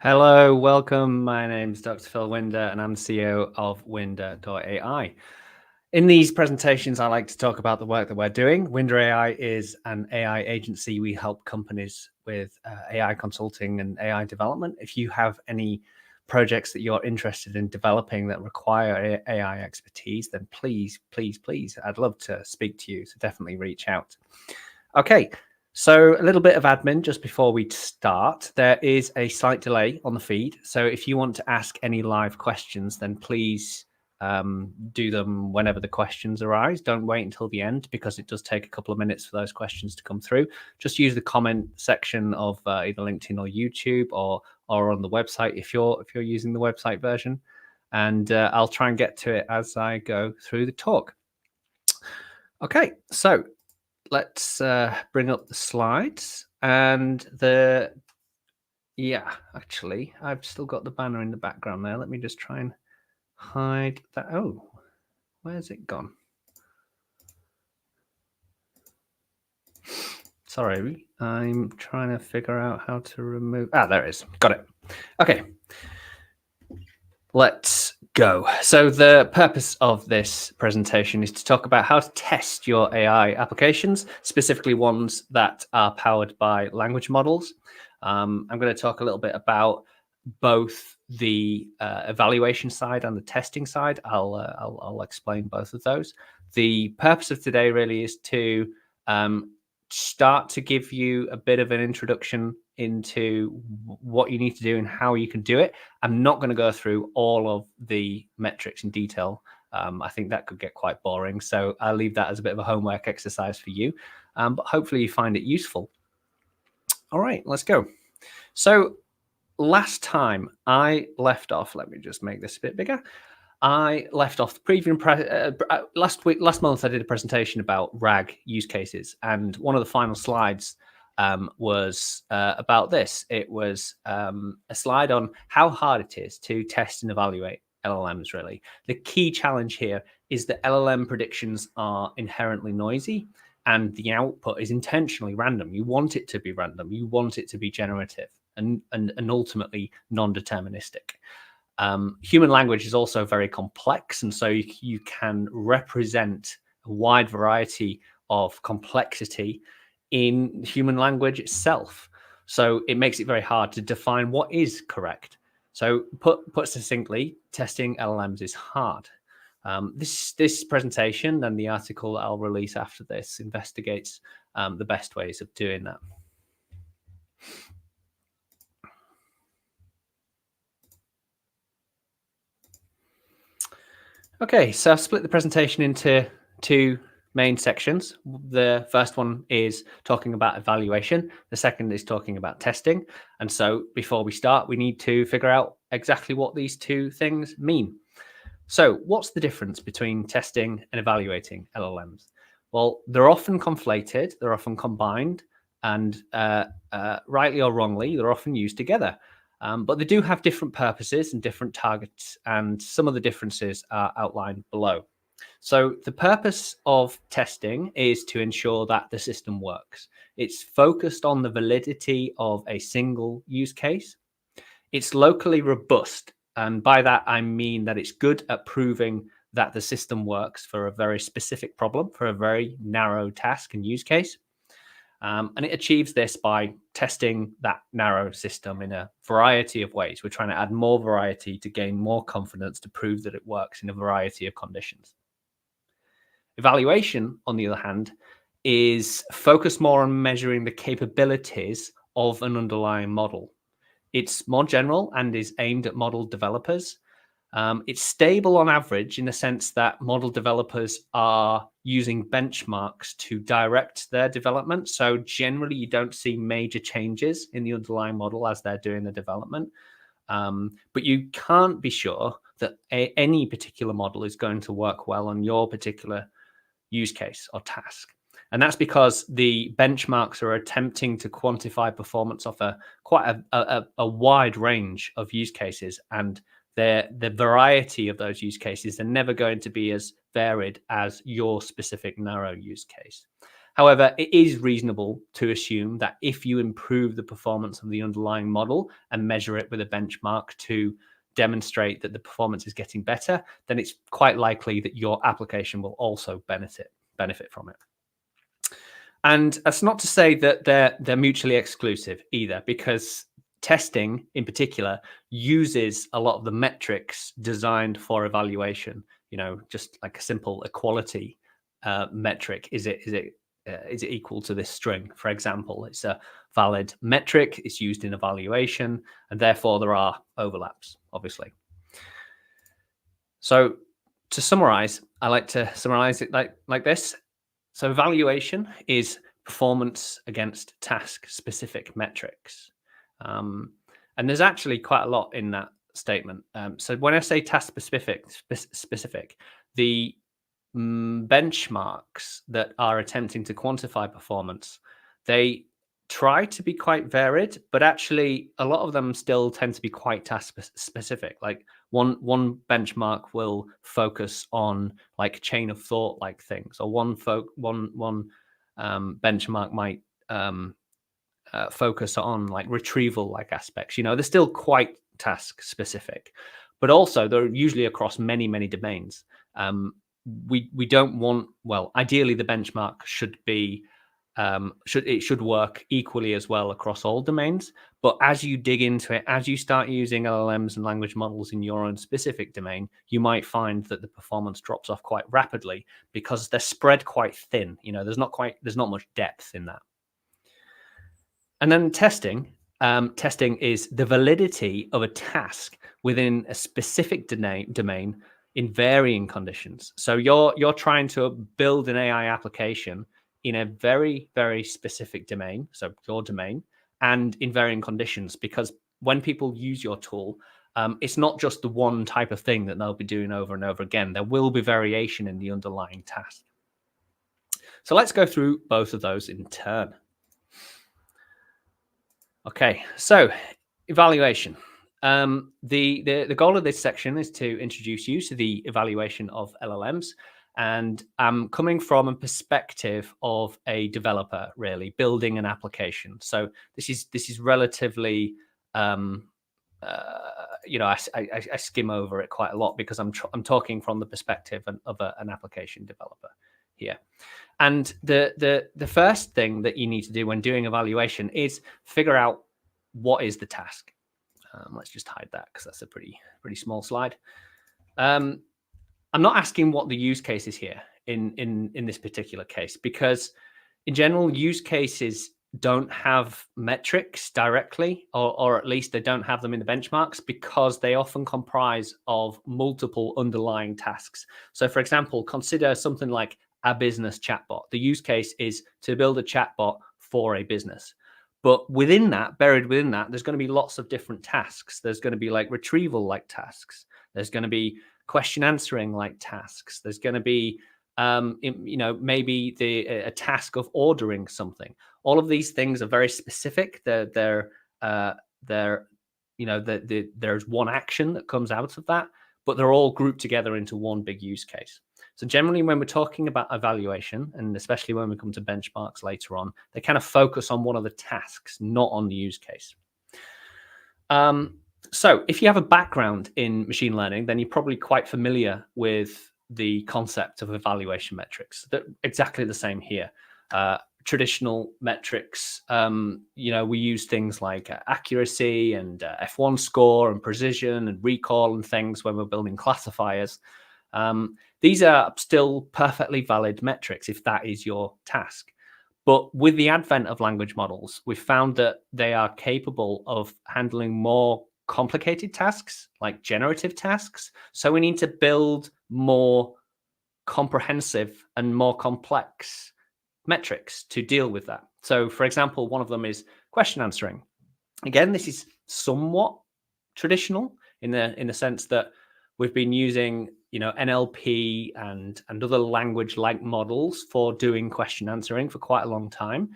Hello, welcome. My name's Dr. Phil Winder, and I'm CEO of Winder.ai. In these presentations, I like to talk about the work that we're doing. Winder AI is an AI agency. We help companies with AI consulting and AI development. If you have any projects that you're interested in developing that require AI expertise, then please, I'd love to speak to you. So definitely reach out. Okay, so a little bit of admin just before we start. There is a slight delay on the feed. So if you want to ask any live questions, then please do them whenever the questions arise. Don't wait until the end because it does take a couple of minutes for those questions to come through. Just use the comment section of either LinkedIn or YouTube or on the website if you're using the website version. And I'll try and get to it as I go through the talk. Okay, so let's bring up the slides and actually I've still got the banner in the background there. Let me just try and hide that. Oh, where's it gone? Sorry, I'm trying to figure out how to remove. There it is. Got it. Okay. Let's go. So the purpose of this presentation is to talk about how to test your AI applications, specifically ones that are powered by language models. I'm going to talk a little bit about both the evaluation side and the testing side. I'll explain both of those. The purpose of today really is to start to give you a bit of an introduction into what you need to do and how you can do it. I'm not going to go through all of the metrics in detail. I think that could get quite boring. So I'll leave that as a bit of a homework exercise for you. But hopefully you find it useful. All right, let's go. So last time I left off, let me just make this a bit bigger. I left off the previous last month. I did a presentation about RAG use cases, and one of the final slides was about this. It was a slide on how hard it is to test and evaluate LLMs. Really, the key challenge here is that LLM predictions are inherently noisy, and the output is intentionally random. You want it to be random. You want it to be generative and ultimately non-deterministic. Human language is also very complex, and so you can represent a wide variety of complexity in human language itself. So it makes it very hard to define what is correct. So put succinctly, testing LLMs is hard. This presentation and the article that I'll release after this investigates the best ways of doing that. Okay, so I've split the presentation into two main sections. The first one is talking about evaluation. The second is talking about testing. And so before we start, we need to figure out exactly what these two things mean. So what's the difference between testing and evaluating LLMs? Well, they're often conflated, they're often combined, and rightly or wrongly, they're often used together. But they do have different purposes and different targets, and some of the differences are outlined below. So the purpose of testing is to ensure that the system works. It's focused on the validity of a single use case. It's locally robust, and by that I mean that it's good at proving that the system works for a very specific problem, for a very narrow task and use case. And it achieves this by testing that narrow system in a variety of ways. We're trying to add more variety to gain more confidence to prove that it works in a variety of conditions. Evaluation, on the other hand, is focused more on measuring the capabilities of an underlying model. It's more general and is aimed at model developers. It's stable on average in the sense that model developers are using benchmarks to direct their development. So generally, you don't see major changes in the underlying model as they're doing the development. But you can't be sure that any particular model is going to work well on your particular use case or task. And that's because the benchmarks are attempting to quantify performance of quite a wide range of use cases, and the variety of those use cases are never going to be as varied as your specific narrow use case. However, it is reasonable to assume that if you improve the performance of the underlying model and measure it with a benchmark to demonstrate that the performance is getting better, then it's quite likely that your application will also benefit from it. And that's not to say that they're mutually exclusive either, because testing in particular uses a lot of the metrics designed for evaluation. Just like a simple equality metric. Is it equal to this string? For example, it's a valid metric. It's used in evaluation, and therefore there are overlaps, obviously. So to summarize, I like to summarize it like this. So evaluation is performance against task-specific metrics. And there's actually quite a lot in that statement. So when I say task-specific, the benchmarks that are attempting to quantify performance, they try to be quite varied, but actually a lot of them still tend to be quite task specific. Like one benchmark will focus on like chain of thought like things, or one benchmark might focus on like retrieval like aspects. They're still quite task specific, but also they're usually across many domains. We don't want, well, ideally the benchmark should be should work equally as well across all domains. But as you dig into it, as you start using LLMs and language models in your own specific domain, you might find that the performance drops off quite rapidly because they're spread quite thin. There's not much depth in that. And then testing. Testing is the validity of a task within a specific domain in varying conditions. So you're trying to build an AI application in a very specific domain, so your domain, and in varying conditions, because when people use your tool, it's not just the one type of thing that they'll be doing over and over again. There will be variation in the underlying task. So let's go through both of those in turn. Okay, so evaluation. The goal of this section is to introduce you to the evaluation of LLMs, and I'm coming from a perspective of a developer, really building an application. So this is relatively, I skim over it quite a lot because I'm talking from the perspective of an application developer here. And the first thing that you need to do when doing evaluation is figure out what is the task. Let's just hide that because that's a pretty small slide. I'm not asking what the use case is here in this particular case, because in general, use cases don't have metrics directly, or at least they don't have them in the benchmarks, because they often comprise of multiple underlying tasks. So for example, consider something like a business chatbot. The use case is to build a chatbot for a business. But within that, buried within that, there's going to be lots of different tasks. There's going to be like retrieval like tasks. There's going to be question answering like tasks. There's going to be, maybe a task of ordering something. All of these things are very specific. There's one action that comes out of that, but they're all grouped together into one big use case. So generally, when we're talking about evaluation, and especially when we come to benchmarks later on, they kind of focus on one of the tasks, not on the use case. So if you have a background in machine learning, then you're probably quite familiar with the concept of evaluation metrics. They're exactly the same here. Traditional metrics, we use things like accuracy and F1 score and precision and recall and things when we're building classifiers. These are still perfectly valid metrics if that is your task. But with the advent of language models, we've found that they are capable of handling more complicated tasks, like generative tasks. So we need to build more comprehensive and more complex metrics to deal with that. So for example, one of them is question answering. Again, this is somewhat traditional in the sense that we've been using NLP and other language-like models for doing question answering for quite a long time.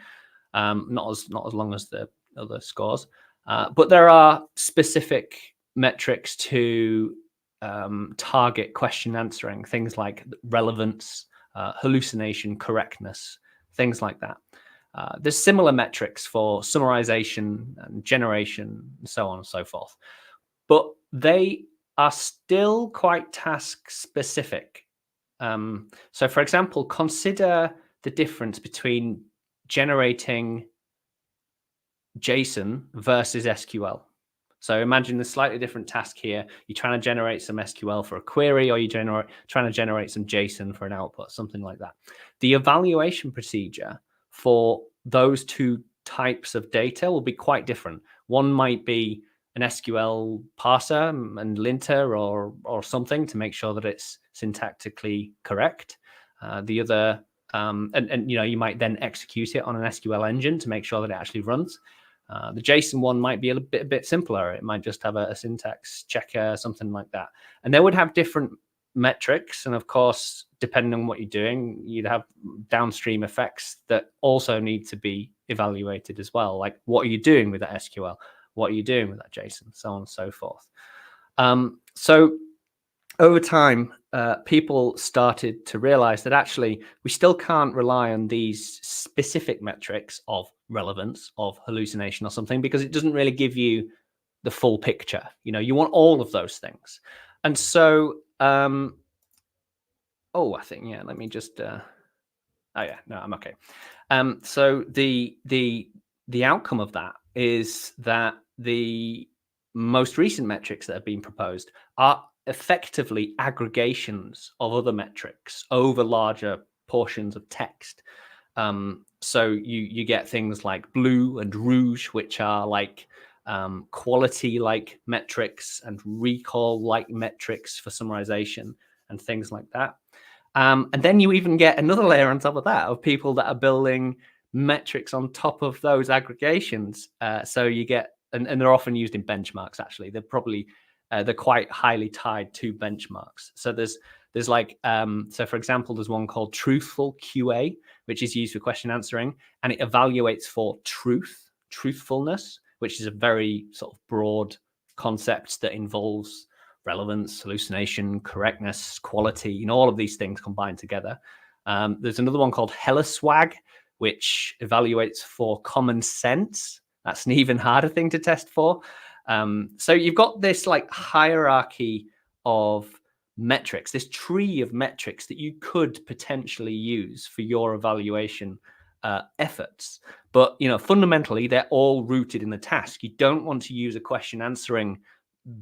Not as long as the other scores, but there are specific metrics to target question answering, things like relevance, hallucination, correctness, things like that. There's similar metrics for summarization and generation, and so on and so forth. But they are still quite task specific. So, for example, consider the difference between generating JSON versus SQL. So imagine a slightly different task here. You're trying to generate some SQL for a query, or you're trying to generate some JSON for an output, something like that. The evaluation procedure for those two types of data will be quite different. One might be an SQL parser and linter or something to make sure that it's syntactically correct. The other, and you might then execute it on an SQL engine to make sure that it actually runs. The JSON one might be a bit simpler. It might just have a syntax checker, something like that. And they would have different metrics. And of course, depending on what you're doing, you'd have downstream effects that also need to be evaluated as well. Like, what are you doing with that SQL? What are you doing with that JSON? So on and so forth. So over time, people started to realize that actually we still can't rely on these specific metrics of relevance, of hallucination or something, because it doesn't really give you the full picture. You want all of those things. And so, I think, let me just, I'm okay. So the outcome of that is that the most recent metrics that have been proposed are effectively aggregations of other metrics over larger portions of text. So you get things like blue and rouge, which are like quality-like metrics and recall-like metrics for summarization and things like that. And then you even get another layer on top of that of people that are building metrics on top of those aggregations. So you get, and they're often used in benchmarks, actually. They're quite highly tied to benchmarks. So there's like, so for example, there's one called Truthful QA, which is used for question answering, and it evaluates for truthfulness, which is a very sort of broad concept that involves relevance, hallucination, correctness, quality, all of these things combined together. There's another one called HelloSwag, which evaluates for common sense. That's an even harder thing to test for. So you've got this like hierarchy of metrics, this tree of metrics that you could potentially use for your evaluation efforts. But, fundamentally, they're all rooted in the task. You don't want to use a question answering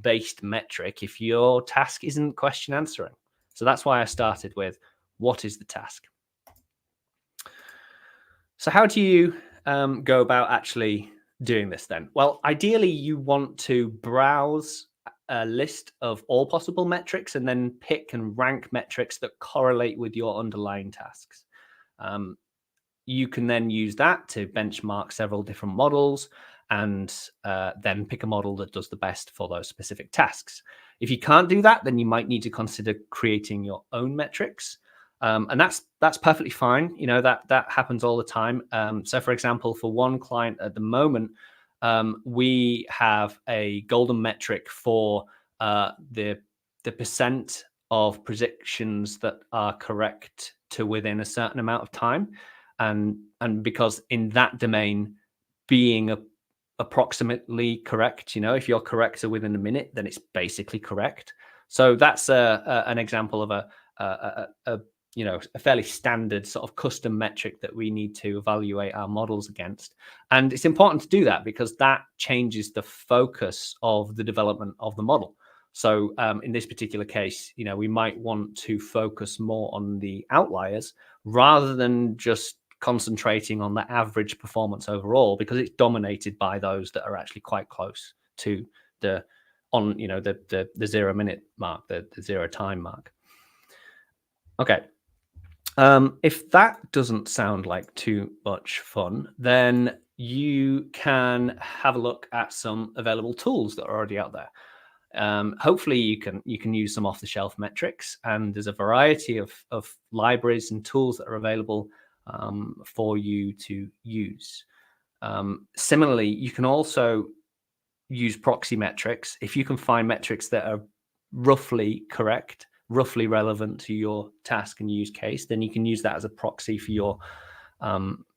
based metric if your task isn't question answering. So that's why I started with, what is the task? So how do you go about actually doing this then? Well, ideally, you want to browse a list of all possible metrics and then pick and rank metrics that correlate with your underlying tasks. You can then use that to benchmark several different models and then pick a model that does the best for those specific tasks. If you can't do that, then you might need to consider creating your own metrics. And that's perfectly fine. That happens all the time. So for example, for one client at the moment, we have a golden metric for the percent of predictions that are correct to within a certain amount of time. And because in that domain, being approximately correct, if you're correct within a minute, then it's basically correct. So that's an example of a fairly standard sort of custom metric that we need to evaluate our models against. And it's important to do that because that changes the focus of the development of the model. So in this particular case, we might want to focus more on the outliers rather than just concentrating on the average performance overall, because it's dominated by those that are actually quite close to the 0 minute mark, the 0 time mark. Okay. If that doesn't sound like too much fun, then you can have a look at some available tools that are already out there. Hopefully you can use some off-the-shelf metrics, and there's a variety of libraries and tools that are available for you to use. Similarly, you can also use proxy metrics. If you can find metrics that are roughly correct, roughly relevant to your task and use case, then you can use that as a proxy for your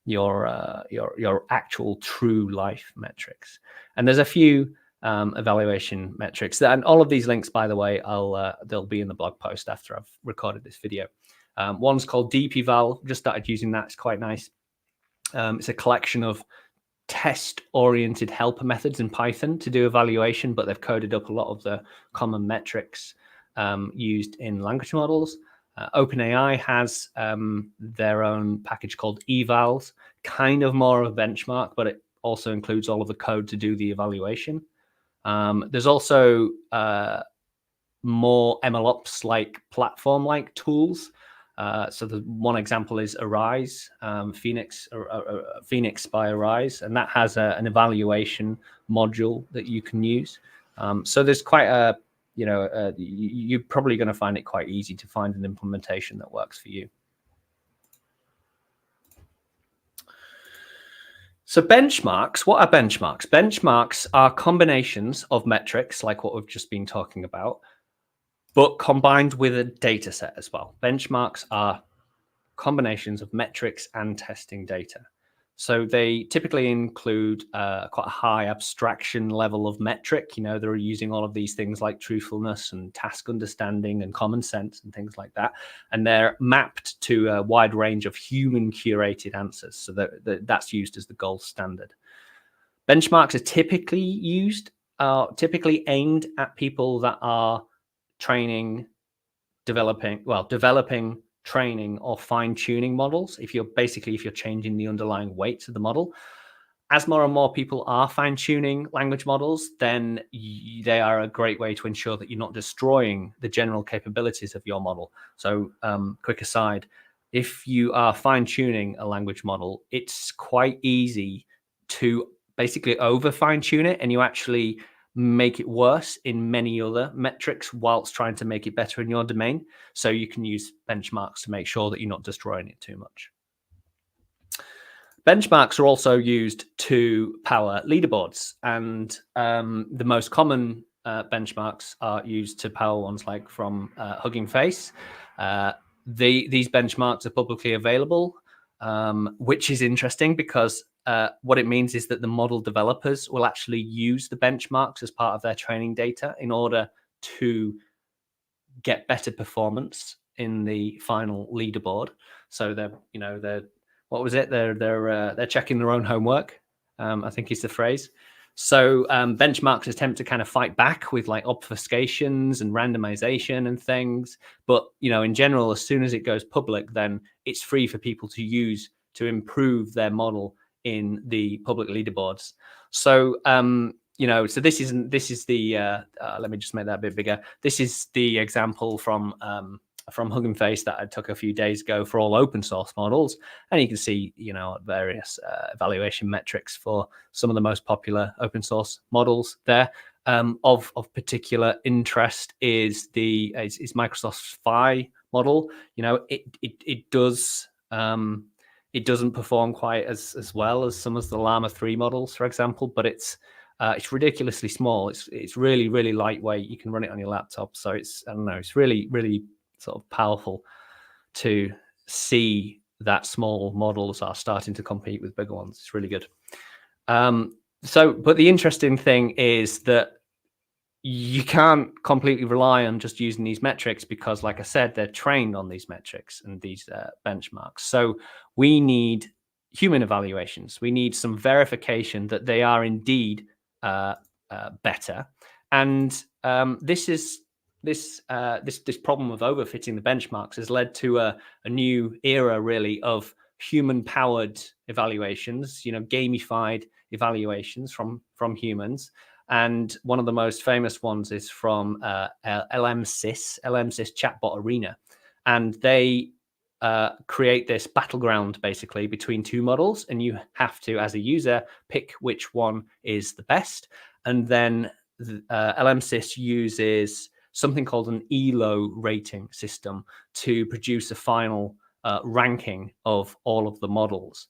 your actual true life metrics. And there's a few evaluation metrics and all of these links, by the way, they'll be in the blog post after I've recorded this video. One's called deep-eval. Just started using that. It's quite nice. It's a collection of test-oriented helper methods in Python to do evaluation, but they've coded up a lot of the common metrics used in language models. OpenAI has their own package called evals, kind of more of a benchmark, but it also includes all of the code to do the evaluation. There's also more MLOps-like platform-like tools. So the one example is Arise, Phoenix by Arise, and that has an evaluation module that you can use. So there's quite a, you're probably going to find it quite easy to find an implementation that works for you. So benchmarks, what are benchmarks? Benchmarks are combinations of metrics like what we've just been talking about, but combined with a data set as well. Benchmarks are combinations of metrics and testing data. So they typically include quite a high abstraction level of metric. They're using all of these things like truthfulness and task understanding and common sense and things like that. And they're mapped to a wide range of human curated answers. So that's used as the gold standard. Benchmarks are typically aimed at people that are developing, training, or fine-tuning models. If you're changing the underlying weights of the model. As more and more people are fine-tuning language models, then they are a great way to ensure that you're not destroying the general capabilities of your model. So quick aside, if you are fine-tuning a language model, it's quite easy to basically over fine-tune it, and you actually make it worse in many other metrics whilst trying to make it better in your domain. So you can use benchmarks to make sure that you're not destroying it too much. Benchmarks are also used to power leaderboards, and the most common benchmarks are used to power ones like from Hugging Face. These benchmarks are publicly available, which is interesting because what it means is that the model developers will actually use the benchmarks as part of their training data in order to get better performance in the final leaderboard. So they're checking their own homework, I think is the phrase. So benchmarks attempt to kind of fight back with like obfuscations and randomization and things. But, in general, as soon as it goes public, then it's free for people to use to improve their model in the public leaderboards. So, so this is the, let me just make that a bit bigger. This is the example from Hugging Face that I took a few days ago for all open source models. And you can see, various evaluation metrics for some of the most popular open source models there. Of particular interest is is Microsoft's Phi model. It doesn't perform quite as well as some of the Llama 3 models, for example, but it's ridiculously small. It's really, really lightweight. You can run it on your laptop. So it's really, really sort of powerful to see that small models are starting to compete with bigger ones. It's really good. But the interesting thing is that you can't completely rely on just using these metrics because, like I said, they're trained on these metrics and these benchmarks. So we need human evaluations. We need some verification that they are indeed better. And this problem of overfitting the benchmarks has led to a new era, really, of human-powered evaluations. Gamified evaluations from humans. And one of the most famous ones is from LM-sys Chatbot Arena. And they create this battleground, basically, between two models. And you have to, as a user, pick which one is the best. And then LM-sys uses something called an ELO rating system to produce a final ranking of all of the models.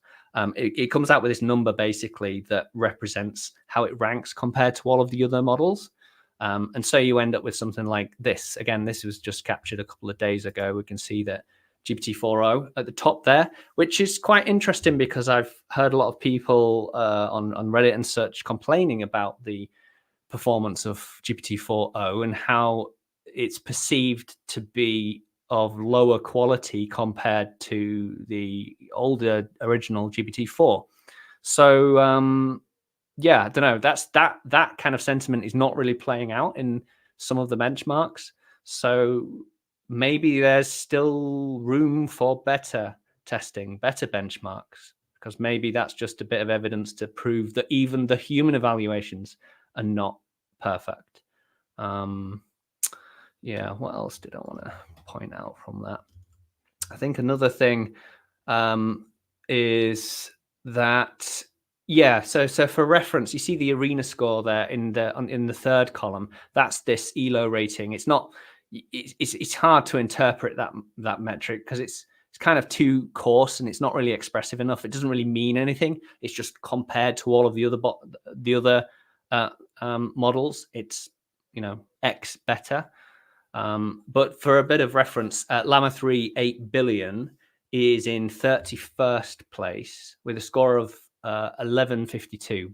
It comes out with this number basically that represents how it ranks compared to all of the other models. And so you end up with something like this. Again, this was just captured a couple of days ago. We can see that GPT-4o at the top there, which is quite interesting because I've heard a lot of people on Reddit and such complaining about the performance of GPT-4o and how it's perceived to be of lower quality compared to the older original GPT-4. So yeah, I don't know. That kind of sentiment is not really playing out in some of the benchmarks. So maybe there's still room for better testing, better benchmarks, because maybe that's just a bit of evidence to prove that even the human evaluations are not perfect. Yeah, what else did I want to point out from that? I think another thing is that, yeah, so for reference, you see the arena score there in the third column. That's this ELO rating. It's not, it's hard to interpret that metric because it's kind of too coarse and it's not really expressive enough. It doesn't really mean anything. It's just compared to all of the other models, it's, you know, X better. But for a bit of reference, Llama 3 8 billion is in 31st place with a score of 1152,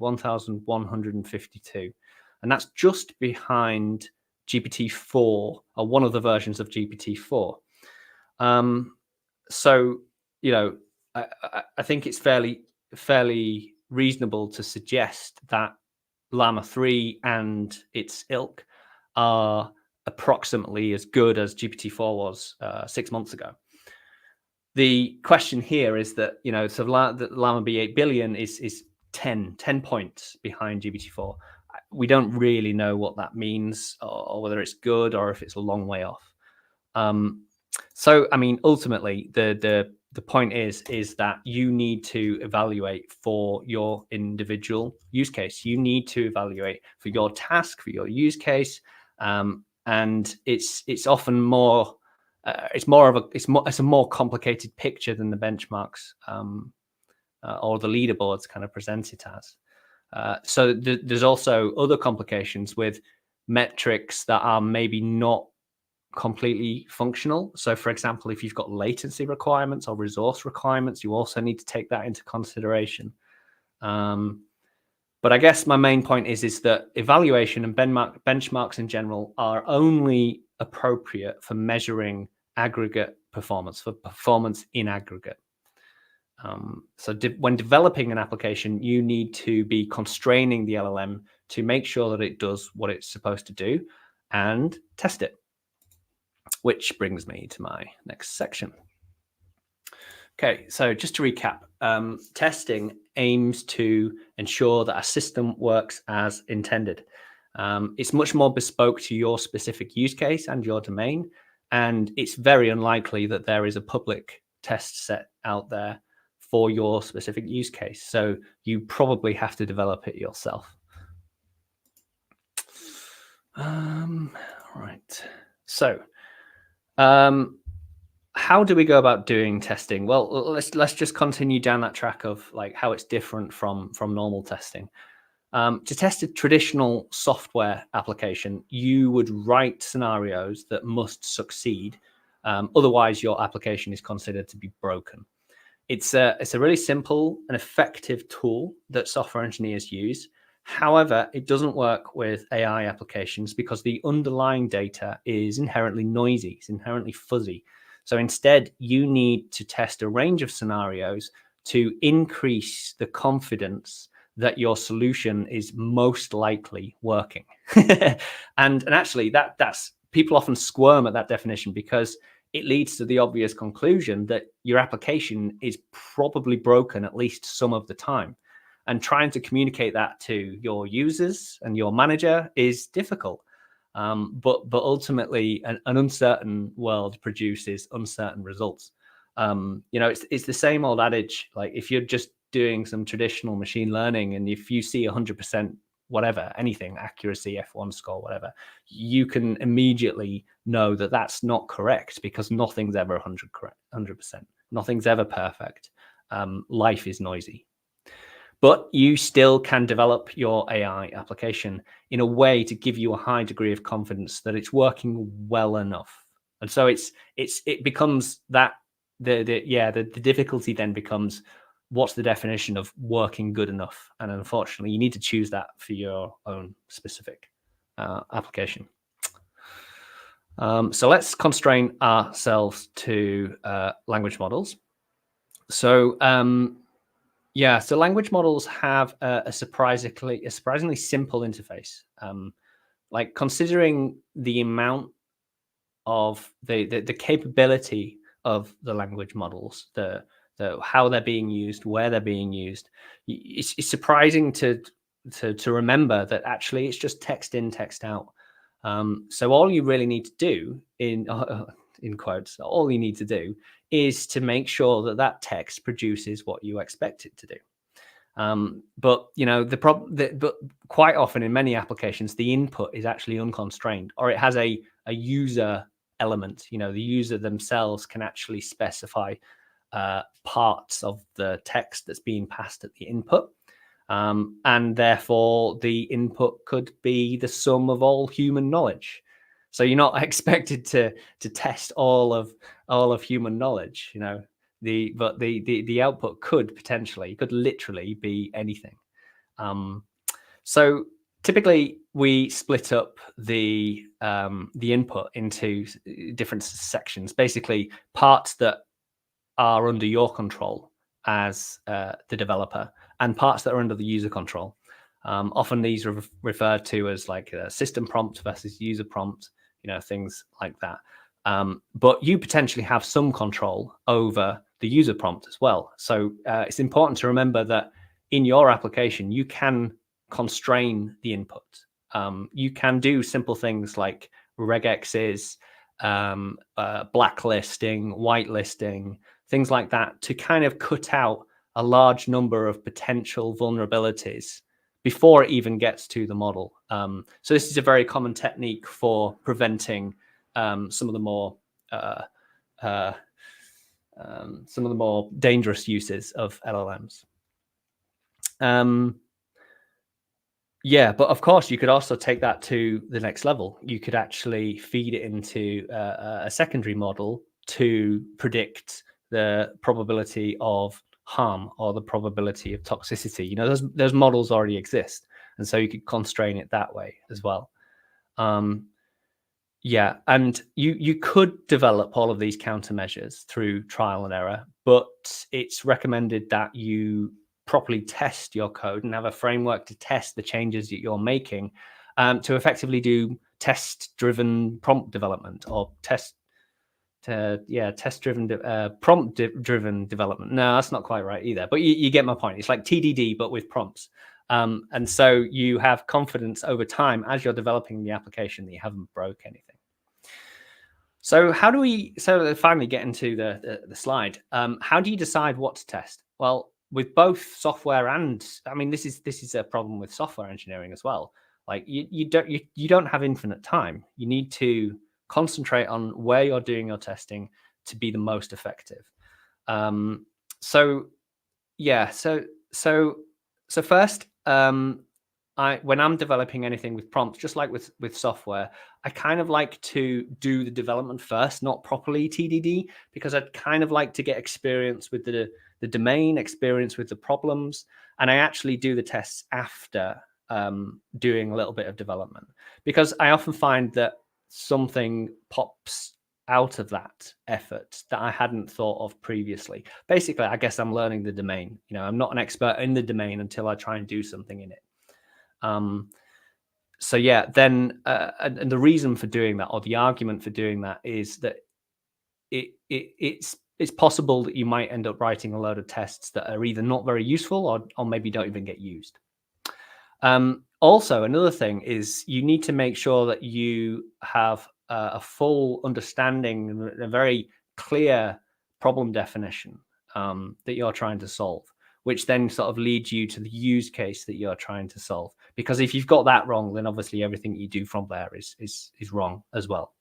and that's just behind GPT-4, or one of the versions of GPT-4. So, you know, I think it's fairly reasonable to suggest that Llama 3 and its ilk are approximately as good as GPT-4 was 6 months ago. The question here is that, you know, so Llama B 8 billion is 10 points behind GPT-4. We don't really know what that means, or whether it's good or if it's a long way off. So, I mean, ultimately, the point is that you need to evaluate for your individual use case. You need to evaluate for your task, for your use case, and it's often more. It's a more complicated picture than the benchmarks or the leaderboards kind of present it as. So there's also other complications with metrics that are maybe not completely functional. So, for example, if you've got latency requirements or resource requirements, you also need to take that into consideration. But I guess my main point is that evaluation and benchmarks in general are only appropriate for measuring aggregate performance, for performance in aggregate. So when developing an application, you need to be constraining the LLM to make sure that it does what it's supposed to do and test it. Which brings me to my next section. Okay, so just to recap, testing aims to ensure that a system works as intended. It's much more bespoke to your specific use case and your domain, and it's very unlikely that there is a public test set out there for your specific use case. So you probably have to develop it yourself. Right. So how do we go about doing testing? Well, let's just continue down that track of like how it's different from normal testing. To test a traditional software application, you would write scenarios that must succeed. Otherwise, your application is considered to be broken. It's a really simple and effective tool that software engineers use. However, it doesn't work with AI applications because the underlying data is inherently noisy, it's inherently fuzzy. So instead, you need to test a range of scenarios to increase the confidence that your solution is most likely working. and actually, that's people often squirm at that definition because it leads to the obvious conclusion that your application is probably broken at least some of the time. And trying to communicate that to your users and your manager is difficult. But ultimately, an uncertain world produces uncertain results. You know, it's the same old adage. Like if you're just doing some traditional machine learning, and if you see 100% whatever, anything, accuracy, F1 score, whatever, you can immediately know that that's not correct because nothing's ever 100%. Nothing's ever perfect. Life is noisy. But you still can develop your AI application in a way to give you a high degree of confidence that it's working well enough. And so it becomes that the difficulty then becomes, what's the definition of working good enough? And unfortunately, you need to choose that for your own specific application. So let's constrain ourselves to language models. So so language models have a surprisingly simple interface. Like, considering the amount of the capability of the language models, the how they're being used, where they're being used, it's surprising to remember that actually it's just text in, text out. So all you really need to do, in quotes, all you need to do is to make sure that that text produces what you expect it to do. But but quite often in many applications, the input is actually unconstrained, or it has a user element. The user themselves can actually specify parts of the text that's being passed at the input. And therefore the input could be the sum of all human knowledge. So you're not expected to test all of human knowledge, but the output could literally be anything. So typically we split up the input into different sections, basically parts that are under your control as the developer, and parts that are under the user control. Often these are referred to as like a system prompt versus user prompt, things like that. But you potentially have some control over the user prompt as well. So it's important to remember that in your application, you can constrain the input. You can do simple things like regexes, blacklisting, whitelisting, things like that, to kind of cut out a large number of potential vulnerabilities before it even gets to the model. So this is a very common technique for preventing some of the more dangerous uses of LLMs. But of course, you could also take that to the next level. You could actually feed it into a secondary model to predict the probability of harm or the probability of toxicity. Those models already exist, and so you could constrain it that way as well. And you could develop all of these countermeasures through trial and error, but it's recommended that you properly test your code and have a framework to test the changes that you're making, to effectively do test-driven prompt development, or prompt-driven development. No, that's not quite right either, but you get my point. It's like TDD, but with prompts. And so you have confidence over time as you're developing the application that you haven't broke anything. So finally get into the slide. How do you decide what to test? Well, with both software and, this is a problem with software engineering as well. Like you don't have infinite time. You need to concentrate on where you're doing your testing to be the most effective. So first, when I'm developing anything with prompts, just like with software, I kind of like to do the development first, not properly TDD, because I'd kind of like to get experience with the domain, experience with the problems, and I actually do the tests after doing a little bit of development, because I often find that something pops out of that effort that I hadn't thought of previously. Basically, I guess I'm learning the domain. I'm not an expert in the domain until I try and do something in it. And the reason for doing that, or the argument for doing that, is that it's possible that you might end up writing a load of tests that are either not very useful or maybe don't even get used. Also, another thing is you need to make sure that you have a full understanding and a very clear problem definition that you're trying to solve, which then sort of leads you to the use case that you're trying to solve. Because if you've got that wrong, then obviously everything you do from there is wrong as well.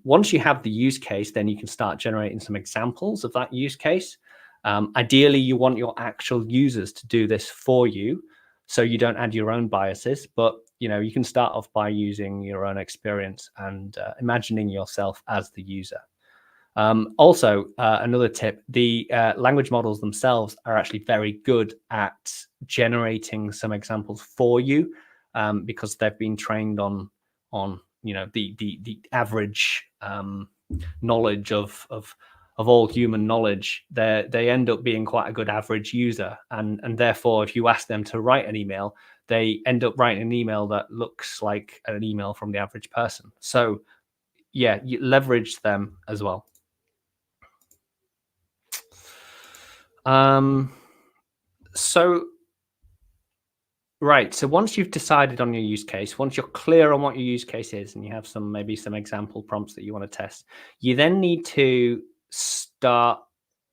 Once you have the use case, then you can start generating some examples of that use case. Ideally, you want your actual users to do this for you, so you don't add your own biases. But you can start off by using your own experience and imagining yourself as the user. Also, another tip, the language models themselves are actually very good at generating some examples for you, because they've been trained on the average knowledge of all human knowledge. They end up being quite a good average user, and therefore, if you ask them to write an email, they end up writing an email that looks like an email from the average person. So yeah, you leverage them as well. So right. So once you've decided on your use case, once you're clear on what your use case is, and you have maybe some example prompts that you want to test, you then need to start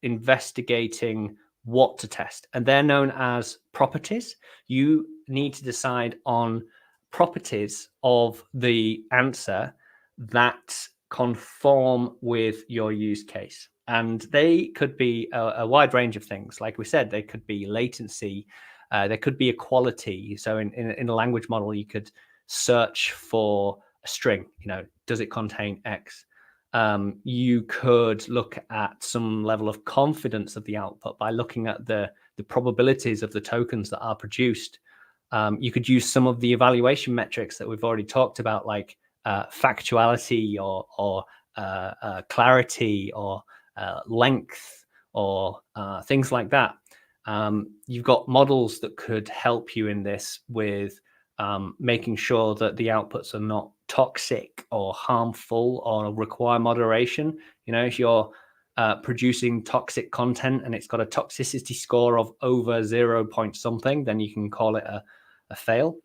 investigating what to test. And they're known as properties. You need to decide on properties of the answer that conform with your use case. And they could be a wide range of things. Like we said, they could be latency, there could be a quality. So in a language model, you could search for a string. Does it contain X? You could look at some level of confidence of the output by looking at the probabilities of the tokens that are produced. You could use some of the evaluation metrics that we've already talked about, like factuality or clarity or length or things like that. You've got models that could help you in this with making sure that the outputs are not toxic or harmful or require moderation. If you're producing toxic content and it's got a toxicity score of over 0 point something, then you can call it a fail.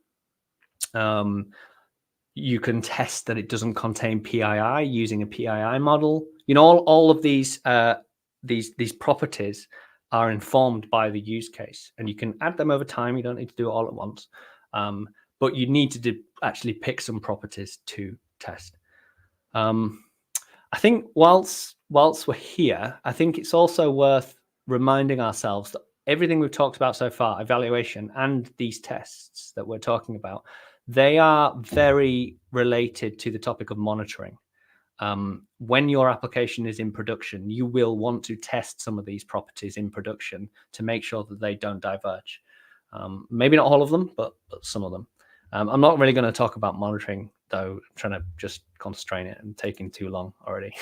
You can test that it doesn't contain PII using a PII model. All of these properties are informed by the use case, and you can add them over time. You don't need to do it all at once, but you need to actually pick some properties to test. I think whilst we're here, I think it's also worth reminding ourselves that everything we've talked about so far, evaluation and these tests that we're talking about, they are very related to the topic of monitoring. When your application is in production, you will want to test some of these properties in production to make sure that they don't diverge. Maybe not all of them, but some of them. I'm not really going to talk about monitoring, though. I'm trying to just constrain it and taking too long already.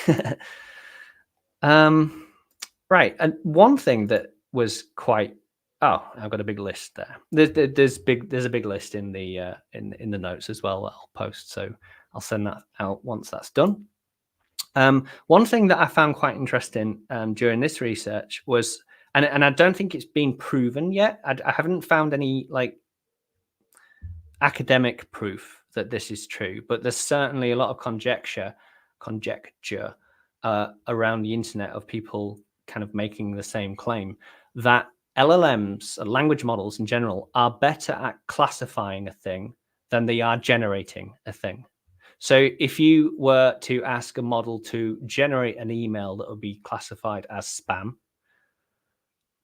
Right. And one thing that was quite... Oh, I've got a big list there. There's a big list in the notes as well that I'll post. So I'll send that out once that's done. One thing that I found quite interesting during this research was, and I don't think it's been proven yet. I haven't found any academic proof that this is true, but there's certainly a lot of conjecture around the internet of people kind of making the same claim that LLMs, language models in general, are better at classifying a thing than they are generating a thing. So if you were to ask a model to generate an email that would be classified as spam,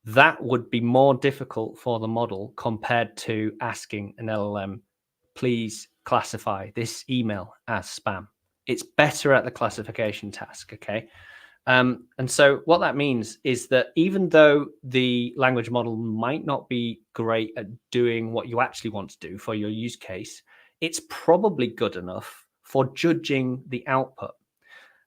that would be more difficult for the model compared to asking an LLM, please classify this email as spam. It's better at the classification task, okay? And so what that means is that even though the language model might not be great at doing what you actually want to do for your use case, it's probably good enough for judging the output.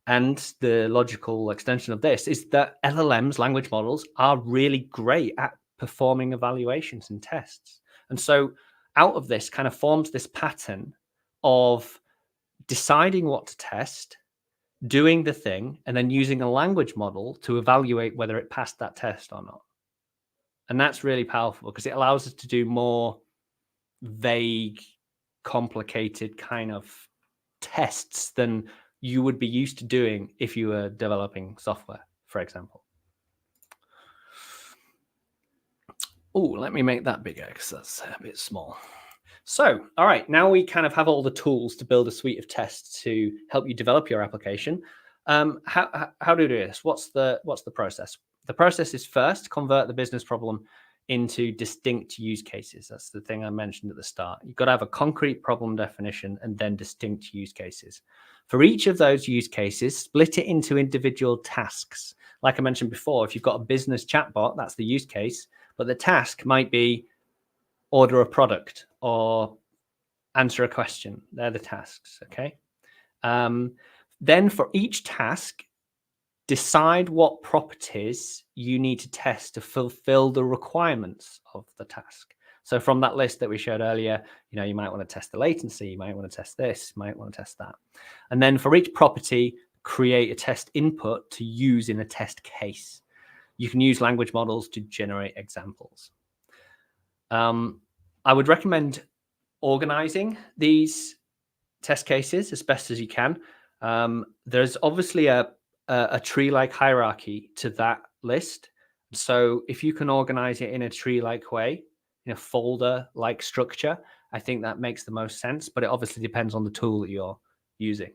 And the logical extension of this is that LLMs, language models, are really great at performing evaluations and tests. And so out of this kind of forms this pattern of deciding what to test, doing the thing, and then using a language model to evaluate whether it passed that test or not. And that's really powerful because it allows us to do more vague, complicated kind of tests than you would be used to doing if you were developing software, for example. Oh, let me make that bigger because that's a bit small. So, all right, now we kind of have all the tools to build a suite of tests to help you develop your application. How do we do this? What's the process? The process is first convert the business problem into distinct use cases. That's the thing I mentioned at the start. You've got to have a concrete problem definition and then distinct use cases. For each of those use cases, split it into individual tasks. Like I mentioned before, if you've got a business chatbot, that's the use case, but the task might be order a product or answer a question. They're the tasks, okay? Then for each task, decide what properties you need to test to fulfill the requirements of the task. So from that list that we showed earlier, you might want to test the latency, you might want to test this, you might want to test that. And then for each property, create a test input to use in a test case. You can use language models to generate examples. I would recommend organizing these test cases as best as you can. There's obviously a tree-like hierarchy to that list. So if you can organize it in a tree-like way, in a folder-like structure, I think that makes the most sense, but it obviously depends on the tool that you're using.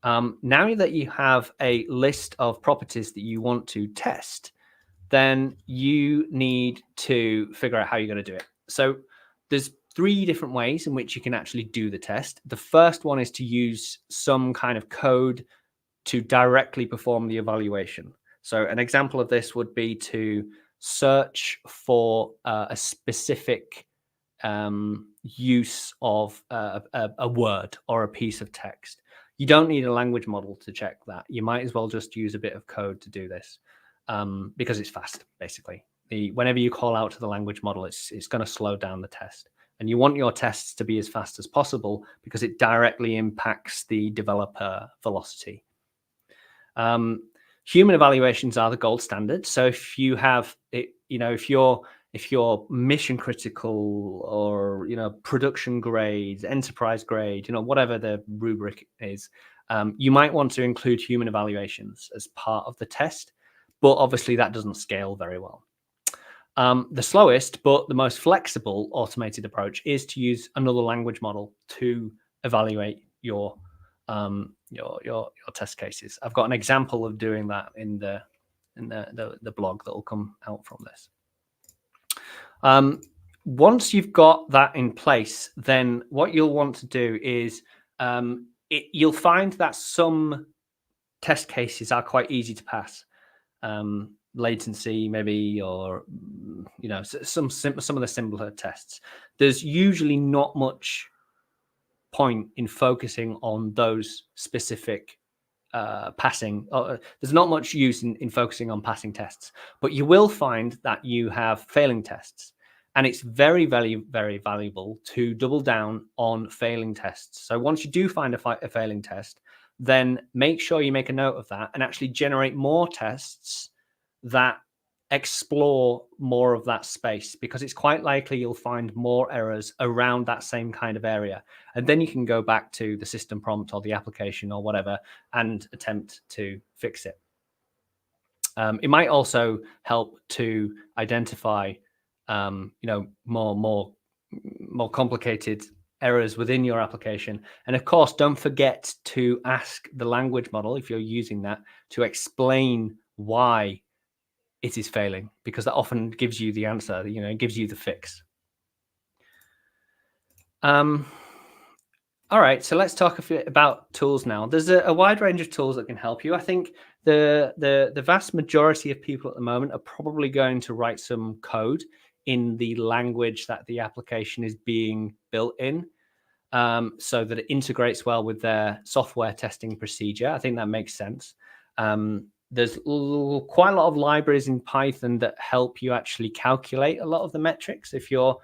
Now that you have a list of properties that you want to test, then you need to figure out how you're going to do it. So there's 3 different ways in which you can actually do the test. The first one is to use some kind of code to directly perform the evaluation. So an example of this would be to search for a specific use of a word or a piece of text. You don't need a language model to check that. You might as well just use a bit of code to do this because it's fast, basically. Whenever you call out to the language model, it's going to slow down the test. And you want your tests to be as fast as possible because it directly impacts the developer velocity. Human evaluations are the gold standard. So if you have it, if you're mission critical or production grade, enterprise grade, whatever the rubric is, you might want to include human evaluations as part of the test, but obviously that doesn't scale very well. The slowest but the most flexible automated approach is to use another language model to evaluate your test cases. I've got an example of doing that in the blog that will come out from this. Once you've got that in place, then what you'll want to do is you'll find that some test cases are quite easy to pass. Latency maybe, or some of the simpler tests. There's usually not much point in focusing on those specific passing. There's not much use in focusing on passing tests, but you will find that you have failing tests, and it's very, very, very valuable to double down on failing tests. So once you do find a failing test, then make sure you make a note of that and actually generate more tests that explore more of that space, because it's quite likely you'll find more errors around that same kind of area. And then you can go back to the system prompt or the application or whatever and attempt to fix it. It might also help to identify, more complicated errors within your application. And of course, don't forget to ask the language model, if you're using that, to explain why it is failing, because that often gives you the answer, it gives you the fix. All right, so let's talk a bit about tools now. There's a wide range of tools that can help you. I think the vast majority of people at the moment are probably going to write some code in the language that the application is being built in, so that it integrates well with their software testing procedure. I think that makes sense. There's quite a lot of libraries in Python that help you actually calculate a lot of the metrics if you're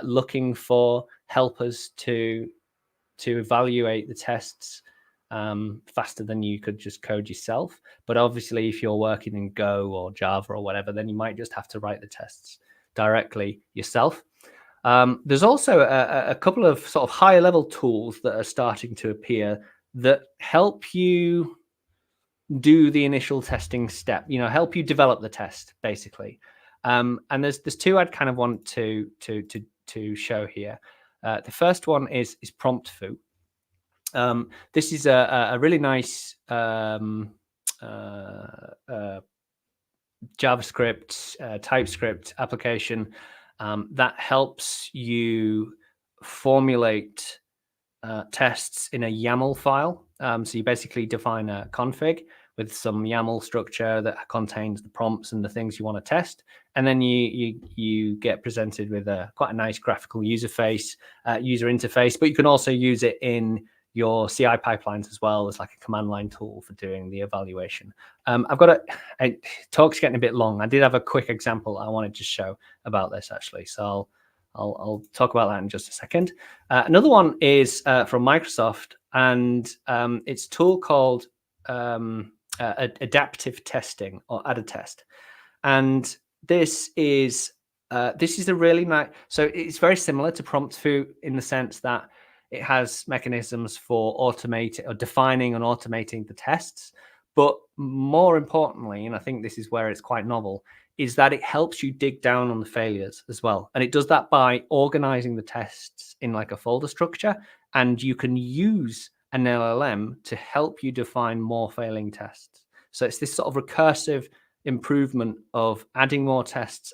looking for helpers to evaluate the tests faster than you could just code yourself. But obviously, if you're working in Go or Java or whatever, then you might just have to write the tests directly yourself. There's also a couple of sort of higher level tools that are starting to appear that help you do the initial testing step, help you develop the test, basically. And there's 2 I'd kind of want to show here. The first one is PromptFoo. This is a really nice JavaScript, TypeScript application that helps you formulate tests in a YAML file. So you basically define a config with some YAML structure that contains the prompts and the things you want to test, and then you get presented with quite a nice graphical user interface. But you can also use it in your CI pipelines as well as like a command line tool for doing the evaluation. I've got talk's getting a bit long. I did have a quick example I wanted to show about this actually, so I'll talk about that in just a second. Another one is from Microsoft, and it's a tool called adaptive testing or AdaTest. And this is a really nice, so it's very similar to PromptFoo in the sense that it has mechanisms for automating or defining and automating the tests. But more importantly, and I think this is where it's quite novel, is that it helps you dig down on the failures as well. And it does that by organizing the tests in like a folder structure. And you can use an LLM to help you define more failing tests. So it's this sort of recursive improvement of adding more tests,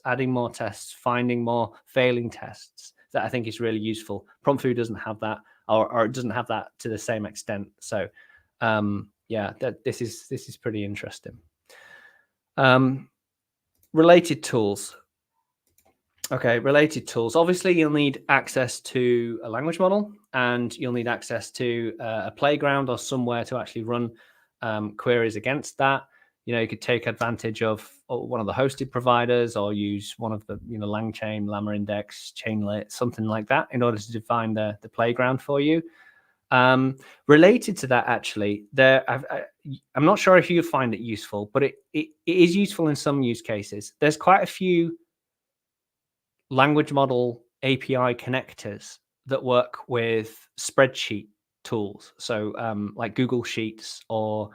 finding more failing tests that I think is really useful. PromptFoo doesn't have that, or it doesn't have that to the same extent. So yeah, this is pretty interesting. Related tools. Okay, related tools. Obviously, you'll need access to a language model, and you'll need access to a playground or somewhere to actually run queries against that. You know, you could take advantage of one of the hosted providers or use one of the, LangChain, LlamaIndex, Chainlit, something like that in order to define the playground for you. Related to that, actually, I'm not sure if you find it useful, but it is useful in some use cases. There's quite a few language model API connectors that work with spreadsheet tools. So like Google Sheets or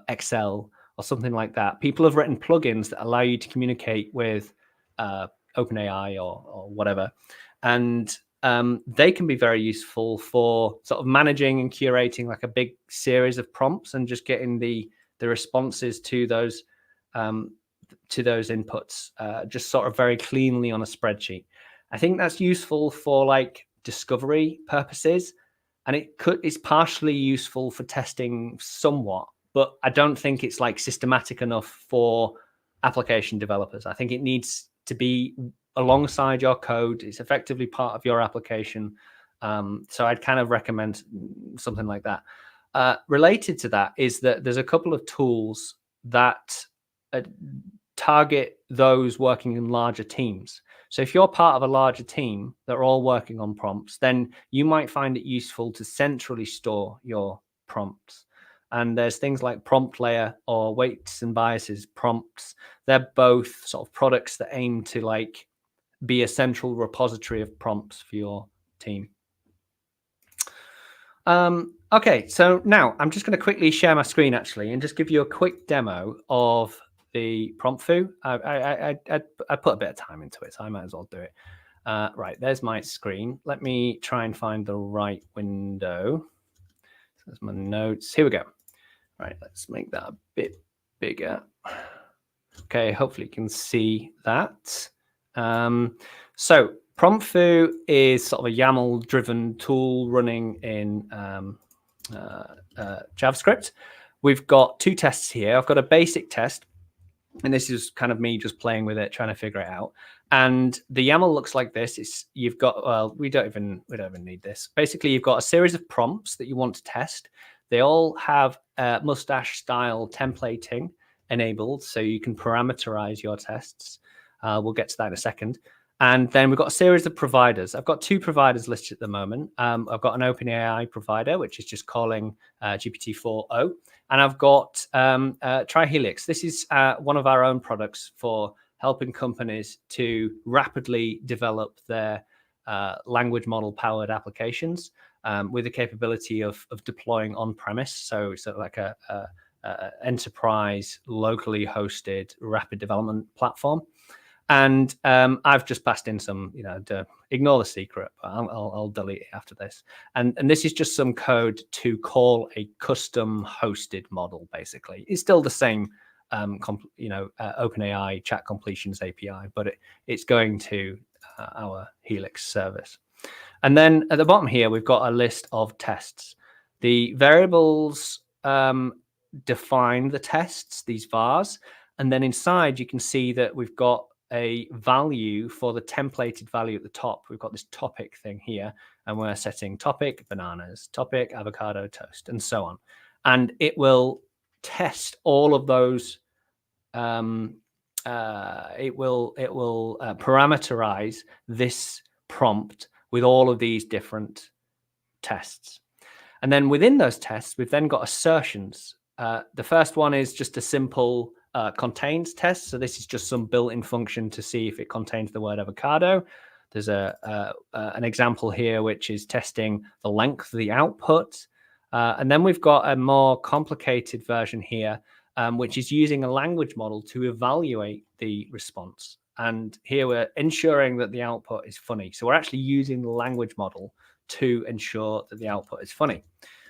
Excel or something like that. People have written plugins that allow you to communicate with OpenAI or whatever. And they can be very useful for sort of managing and curating like a big series of prompts and just getting the responses to those inputs just sort of very cleanly on a spreadsheet. I think that's useful for like discovery purposes, and it's partially useful for testing somewhat, but I don't think it's like systematic enough for application developers. I think it needs to be alongside your code. It's effectively part of your application. So I'd kind of recommend something like that. Related to that is that there's a couple of tools that target those working in larger teams. So if you're part of a larger team that are all working on prompts, then you might find it useful to centrally store your prompts. And there's things like Prompt Layer or Weights and Biases prompts. They're both sort of products that aim to like be a central repository of prompts for your team. Okay, so now I'm just going to quickly share my screen actually and just give you a quick demo of the PromptFoo. I put a bit of time into it, so I might as well do it. Right, there's my screen. Let me try and find the right window. So there's my notes. Here we go. Right, let's make that a bit bigger. Okay, hopefully you can see that. So PromptFoo is sort of a YAML-driven tool running in JavaScript. We've got two tests here. I've got a basic test, and this is kind of me just playing with it, trying to figure it out. And the YAML looks like this. You've got, well, we don't even need this. Basically, you've got a series of prompts that you want to test. They all have mustache-style templating enabled, so you can parameterize your tests. We'll get to that in a second. And then we've got a series of providers. I've got two providers listed at the moment. I've got an OpenAI provider, which is just calling GPT-4o. And I've got TriHelix. This is one of our own products for helping companies to rapidly develop their language model-powered applications with the capability of deploying on-premise. So sort of like a enterprise, locally hosted, rapid development platform. And I've just passed in some, ignore the secret, but I'll delete it after this. And this is just some code to call a custom hosted model, basically. It's still the same OpenAI chat completions API, but it's going to our Helix service. And then at the bottom here, we've got a list of tests. The variables define the tests, these vars, and then inside you can see that we've got a value for the templated value at the top. We've got this topic thing here, and we're setting topic bananas, topic avocado toast, and so on. And it will test all of those. It will parameterize this prompt with all of these different tests. And then within those tests, we've then got assertions. The first one is just a simple contains test. So this is just some built-in function to see if it contains the word avocado. There's an example here, which is testing the length of the output. And then we've got a more complicated version here, which is using a language model to evaluate the response. And here we're ensuring that the output is funny. So we're actually using the language model to ensure that the output is funny.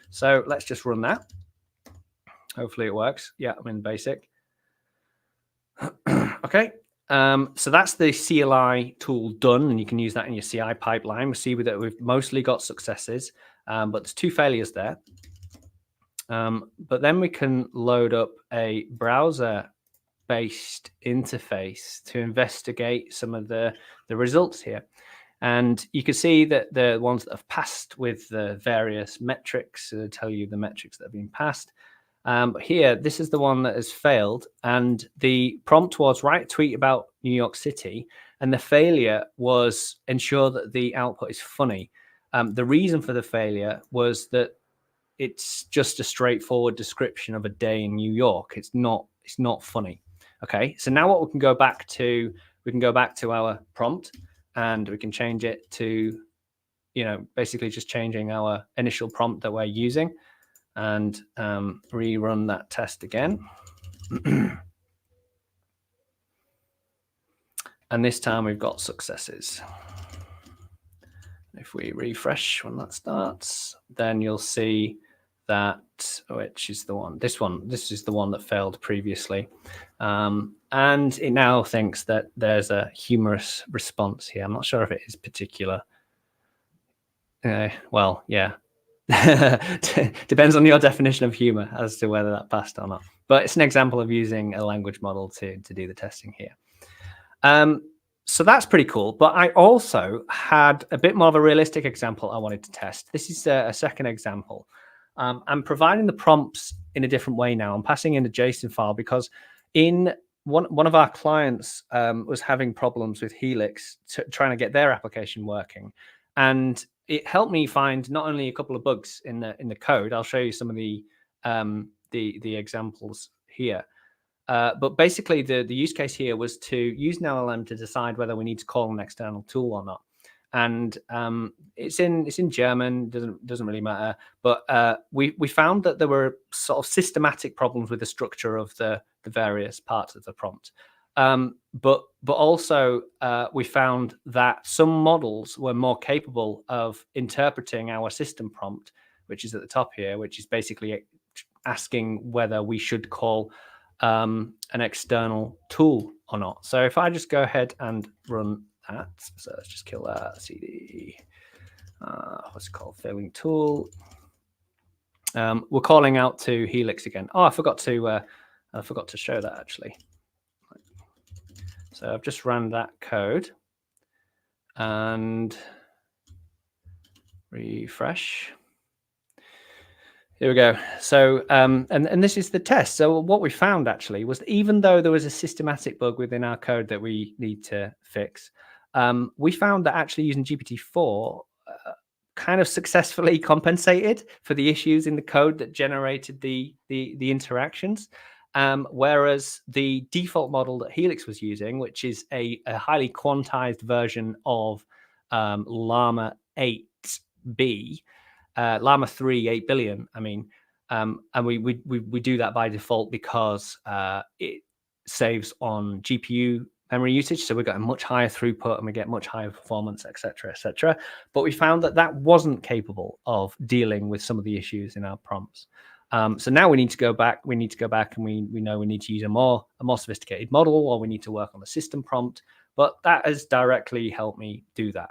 So let's just run that. Hopefully it works. Yeah, I'm in basic. Okay. So that's the CLI tool done, and you can use that in your CI pipeline. We see that we've mostly got successes, but there's 2 failures there. But then we can load up a browser-based interface to investigate some of the results here. And you can see that the ones that have passed with the various metrics tell you the metrics that have been passed. But here, this is the one that has failed. And the prompt was write a tweet about New York City. And the failure was ensure that the output is funny. The reason for the failure was that it's just a straightforward description of a day in New York. It's not funny. Okay, so now what we can go back to our prompt, and we can change it to, basically just changing our initial prompt that we're using, and rerun that test again. And this time we've got successes. If we refresh when that starts, then you'll see that, which is the one, this is the one that failed previously. And it now thinks that there's a humorous response here. I'm not sure if it is particular. Well, yeah. Depends on your definition of humor as to whether that passed or not. But it's an example of using a language model to do the testing here. So that's pretty cool. But I also had a bit more of a realistic example I wanted to test. This is a second example. I'm providing the prompts in a different way now. I'm passing in a JSON file because in one of our clients was having problems with Helix trying to get their application working. And it helped me find not only a couple of bugs in the code. I'll show you some of the examples here. But basically, the use case here was to use an LLM to decide whether we need to call an external tool or not. And it's in German, doesn't really matter. But we found that there were sort of systematic problems with the structure of the various parts of the prompt. But also we found that some models were more capable of interpreting our system prompt, which is at the top here, which is basically asking whether we should call an external tool or not. So if I just go ahead and run that, so let's just kill that cd, what's it called, failing tool. We're calling out to Helix again. Oh, I forgot to show that actually. So I've just run that code and refresh. Here we go. So, and this is the test. So what we found actually was that even though there was a systematic bug within our code that we need to fix, we found that actually using GPT-4 kind of successfully compensated for the issues in the code that generated the interactions. Whereas the default model that Helix was using, which is a highly quantized version of Llama 8B, Llama 3, 8 billion, I mean, and we do that by default because it saves on GPU memory usage. So we've got a much higher throughput and we get much higher performance, et cetera, et cetera. But we found that that wasn't capable of dealing with some of the issues in our prompts. So now we need to go back. We need to go back, and we know we need to use a more sophisticated model, or we need to work on the system prompt. But that has directly helped me do that.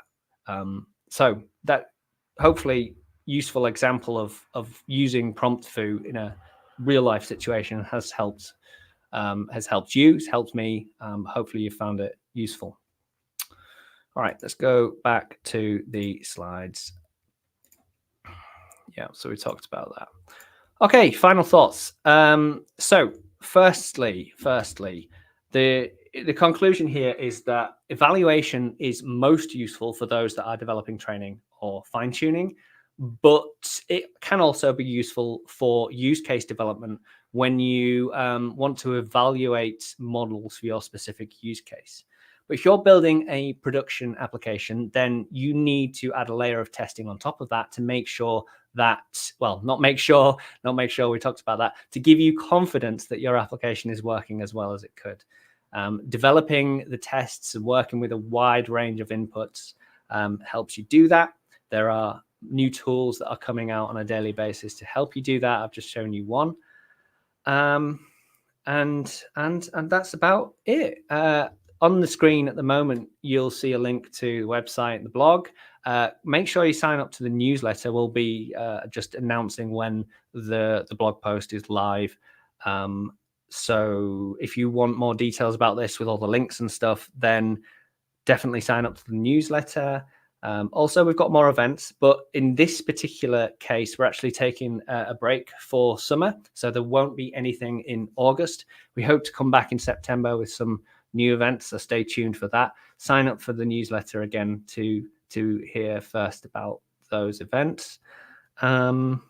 So that hopefully useful example of using prompt foo in a real life situation has helped you, it's helped me. Hopefully you found it useful. All right, let's go back to the slides. Yeah, so we talked about that. Okay, final thoughts. So firstly, the conclusion here is that evaluation is most useful for those that are developing training or fine-tuning, but it can also be useful for use case development when you want to evaluate models for your specific use case. But if you're building a production application, then you need to add a layer of testing on top of that to make sure that, well, not make sure, we talked about that, to give you confidence that your application is working as well as it could. Developing the tests and working with a wide range of inputs helps you do that. There are new tools that are coming out on a daily basis to help you do that. I've just shown you one. And that's about it. On the screen at the moment, you'll see a link to the website and the blog. Make sure you sign up to the newsletter. We'll be just announcing when the blog post is live. So if you want more details about this with all the links and stuff, then definitely sign up to the newsletter. Also, we've got more events, but in this particular case, we're actually taking a break for summer. So there won't be anything in August. We hope to come back in September with some new events, so stay tuned for that. Sign up for the newsletter again to hear first about those events. And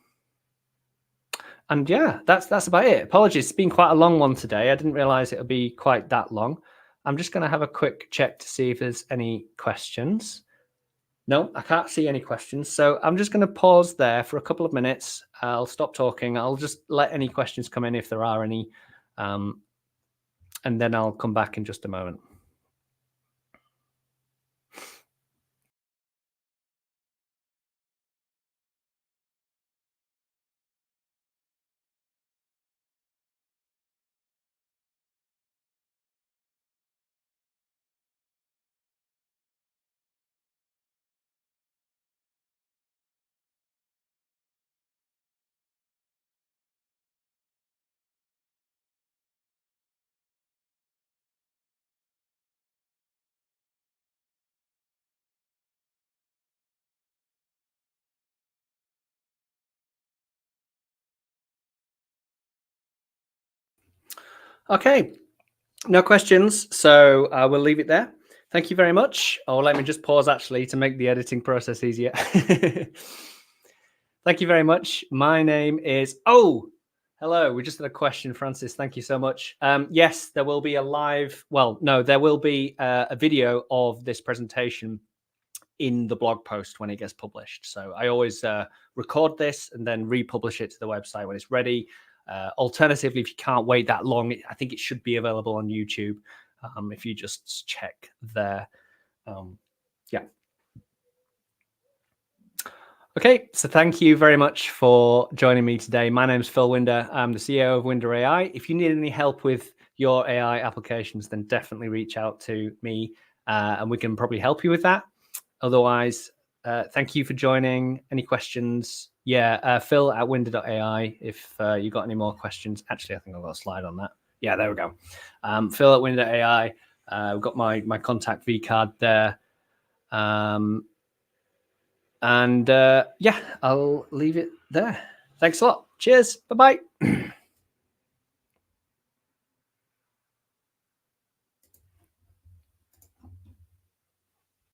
yeah, that's about it. Apologies, it's been quite a long one today. I didn't realize it would be quite that long. I'm just going to have a quick check to see if there's any questions. No, I can't see any questions. So I'm just going to pause there for a couple of minutes. I'll stop talking. I'll just let any questions come in if there are any. And then I'll come back in just a moment. Okay, no questions. So I will leave it there. Thank you very much. Oh, let me just pause actually to make the editing process easier. Thank you very much. My name is, hello. We just had a question, Francis. Thank you so much. Yes, there will be a live, there will be a video of this presentation in the blog post when it gets published. So I always record this and then republish it to the website when it's ready. Alternatively, if you can't wait that long, I think it should be available on YouTube if you just check there. Yeah. Okay, so thank you very much for joining me today. My name is Phil Winder. I'm the CEO of Winder AI. If you need any help with your AI applications, then definitely reach out to me and we can probably help you with that. Otherwise, thank you for joining. Any questions? Yeah, Phil at winder.ai if you got any more questions. Actually, I think I've got a slide on that. Yeah, there we go. Phil at winder.ai. We've got my contact V card there. Yeah, I'll leave it there. Thanks a lot. Cheers. Bye-bye.